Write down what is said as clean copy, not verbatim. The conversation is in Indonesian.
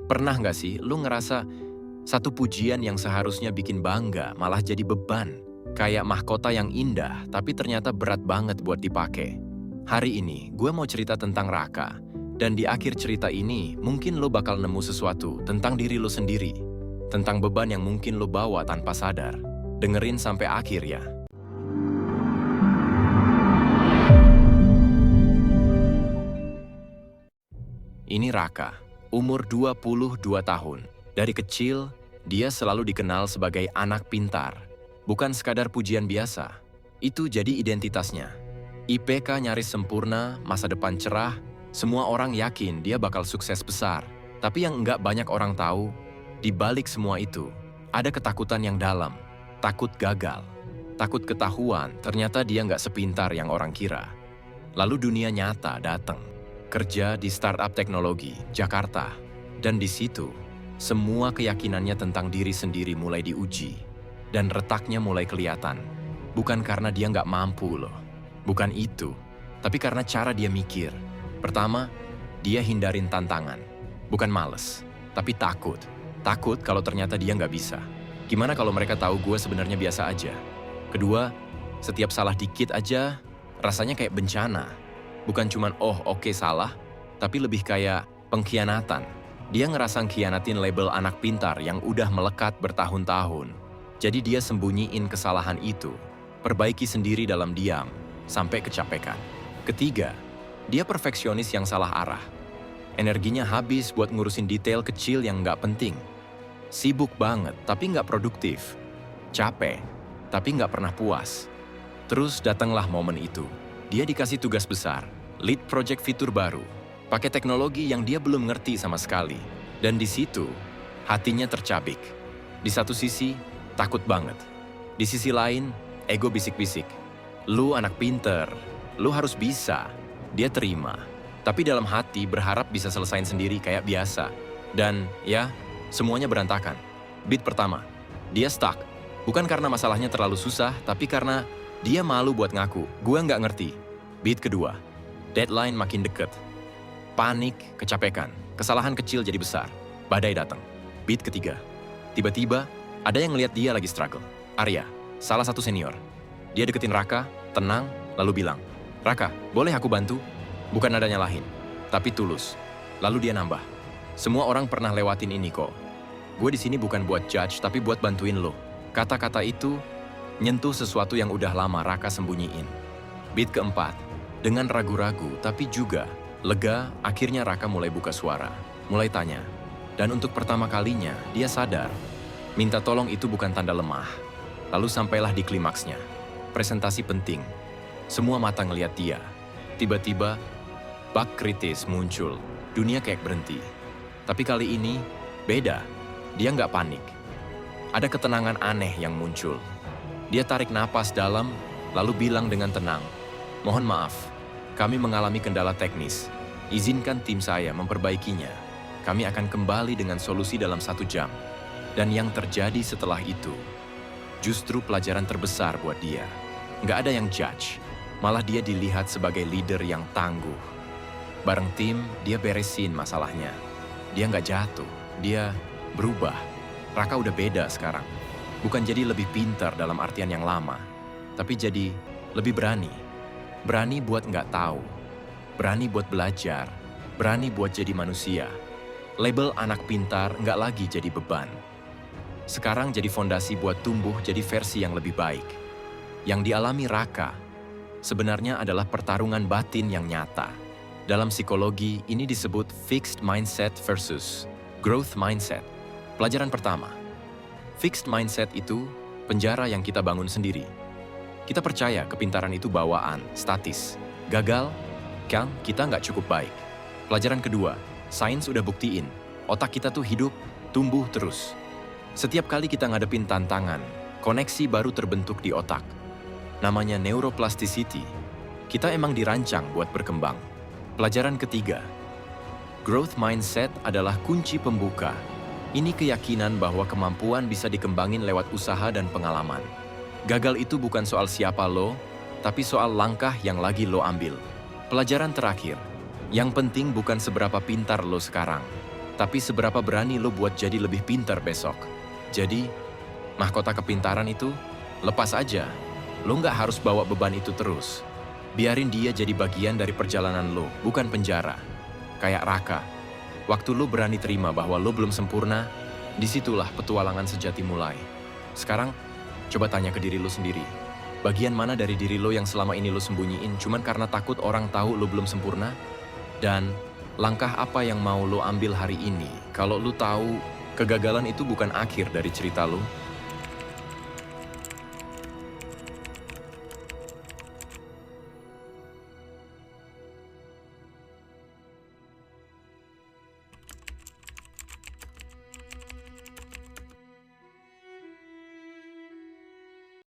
Pernah nggak sih lu ngerasa satu pujian yang seharusnya bikin bangga malah jadi beban? Kayak mahkota yang indah tapi ternyata berat banget buat dipakai. Hari ini gue mau cerita tentang Raka. Dan di akhir cerita ini mungkin lo bakal nemu sesuatu tentang diri lo sendiri. Tentang beban yang mungkin lo bawa tanpa sadar. Dengerin sampai akhir ya. Ini Raka, umur 22 tahun. Dari kecil, dia selalu dikenal sebagai anak pintar. Bukan sekadar pujian biasa, itu jadi identitasnya. IPK nyaris sempurna, masa depan cerah, semua orang yakin dia bakal sukses besar. Tapi yang enggak banyak orang tahu, di balik semua itu, ada ketakutan yang dalam. Takut gagal, takut ketahuan, ternyata dia nggak sepintar yang orang kira. Lalu dunia nyata datang. Kerja di startup teknologi, Jakarta. Dan di situ, semua keyakinannya tentang diri sendiri mulai diuji. Dan retaknya mulai kelihatan. Bukan karena dia nggak mampu loh. Bukan itu. Tapi karena cara dia mikir. Pertama, dia hindarin tantangan. Bukan males, tapi takut. Takut kalau ternyata dia nggak bisa. Gimana kalau mereka tahu gue sebenarnya biasa aja? Kedua, setiap salah dikit aja, rasanya kayak bencana. Bukan cuman oke salah, tapi lebih kayak pengkhianatan. Dia ngerasa khianatin label anak pintar yang udah melekat bertahun-tahun. Jadi dia sembunyiin kesalahan itu, perbaiki sendiri dalam diam, sampai kecapekan. Ketiga, dia perfeksionis yang salah arah. Energinya habis buat ngurusin detail kecil yang nggak penting. Sibuk banget, tapi nggak produktif. Capek, tapi nggak pernah puas. Terus datanglah momen itu. Dia dikasih tugas besar, lead project fitur baru, pakai teknologi yang dia belum ngerti sama sekali. Dan di situ, hatinya tercabik. Di satu sisi, takut banget. Di sisi lain, ego bisik-bisik. Lu anak pinter, lu harus bisa. Dia terima, tapi dalam hati berharap bisa selesain sendiri kayak biasa. Dan ya, semuanya berantakan. Beat pertama, dia stuck. Bukan karena masalahnya terlalu susah, tapi karena dia malu buat ngaku, gue nggak ngerti. Beat kedua, deadline makin deket. Panik, kecapekan, kesalahan kecil jadi besar. Badai datang. Beat ketiga, tiba-tiba ada yang ngeliat dia lagi struggle. Arya, salah satu senior. Dia deketin Raka, tenang, lalu bilang, Raka, boleh aku bantu? Bukan ada nyalahin, tapi tulus. Lalu dia nambah, semua orang pernah lewatin ini kok. Gue di sini bukan buat judge, tapi buat bantuin lo. Kata-kata itu nyentuh sesuatu yang udah lama Raka sembunyiin. Beat keempat, dengan ragu-ragu tapi juga lega, akhirnya Raka mulai buka suara, mulai tanya. Dan untuk pertama kalinya, dia sadar, minta tolong itu bukan tanda lemah. Lalu sampailah di klimaksnya, presentasi penting. Semua mata ngeliat dia. Tiba-tiba, bug kritis muncul, dunia kayak berhenti. Tapi kali ini, beda. Dia nggak panik. Ada ketenangan aneh yang muncul. Dia tarik napas dalam, lalu bilang dengan tenang, mohon maaf, kami mengalami kendala teknis. Izinkan tim saya memperbaikinya. Kami akan kembali dengan solusi dalam 1 jam. Dan yang terjadi setelah itu, justru pelajaran terbesar buat dia. Nggak ada yang judge, malah dia dilihat sebagai leader yang tangguh. Bareng tim, dia beresin masalahnya. Dia nggak jatuh, dia berubah. Raka udah beda sekarang. Bukan jadi lebih pintar dalam artian yang lama, tapi jadi lebih berani. Berani buat nggak tahu, berani buat belajar, berani buat jadi manusia. Label anak pintar nggak lagi jadi beban. Sekarang jadi fondasi buat tumbuh jadi versi yang lebih baik. Yang dialami Raka sebenarnya adalah pertarungan batin yang nyata. Dalam psikologi, ini disebut fixed mindset versus growth mindset. Pelajaran pertama, fixed mindset itu penjara yang kita bangun sendiri. Kita percaya kepintaran itu bawaan, statis. Gagal, kan kita nggak cukup baik. Pelajaran kedua, sains udah buktiin, otak kita tuh hidup, tumbuh terus. Setiap kali kita ngadepin tantangan, koneksi baru terbentuk di otak. Namanya neuroplasticity. Kita emang dirancang buat berkembang. Pelajaran ketiga, growth mindset adalah kunci pembuka. Ini keyakinan bahwa kemampuan bisa dikembangin lewat usaha dan pengalaman. Gagal itu bukan soal siapa lo, tapi soal langkah yang lagi lo ambil. Pelajaran terakhir, yang penting bukan seberapa pintar lo sekarang, Tapi seberapa berani lo buat jadi lebih pintar besok? Jadi, mahkota kepintaran itu, lepas aja. Lo nggak harus bawa beban itu terus. Biarin dia jadi bagian dari perjalanan lo, bukan penjara. Kayak Raka. Waktu lo berani terima bahwa lo belum sempurna, disitulah petualangan sejati mulai. Sekarang, coba tanya ke diri lo sendiri. Bagian mana dari diri lo yang selama ini lo sembunyiin cuman karena takut orang tahu lo belum sempurna? Dan langkah apa yang mau lo ambil hari ini kalau lo tahu kegagalan itu bukan akhir dari cerita lo?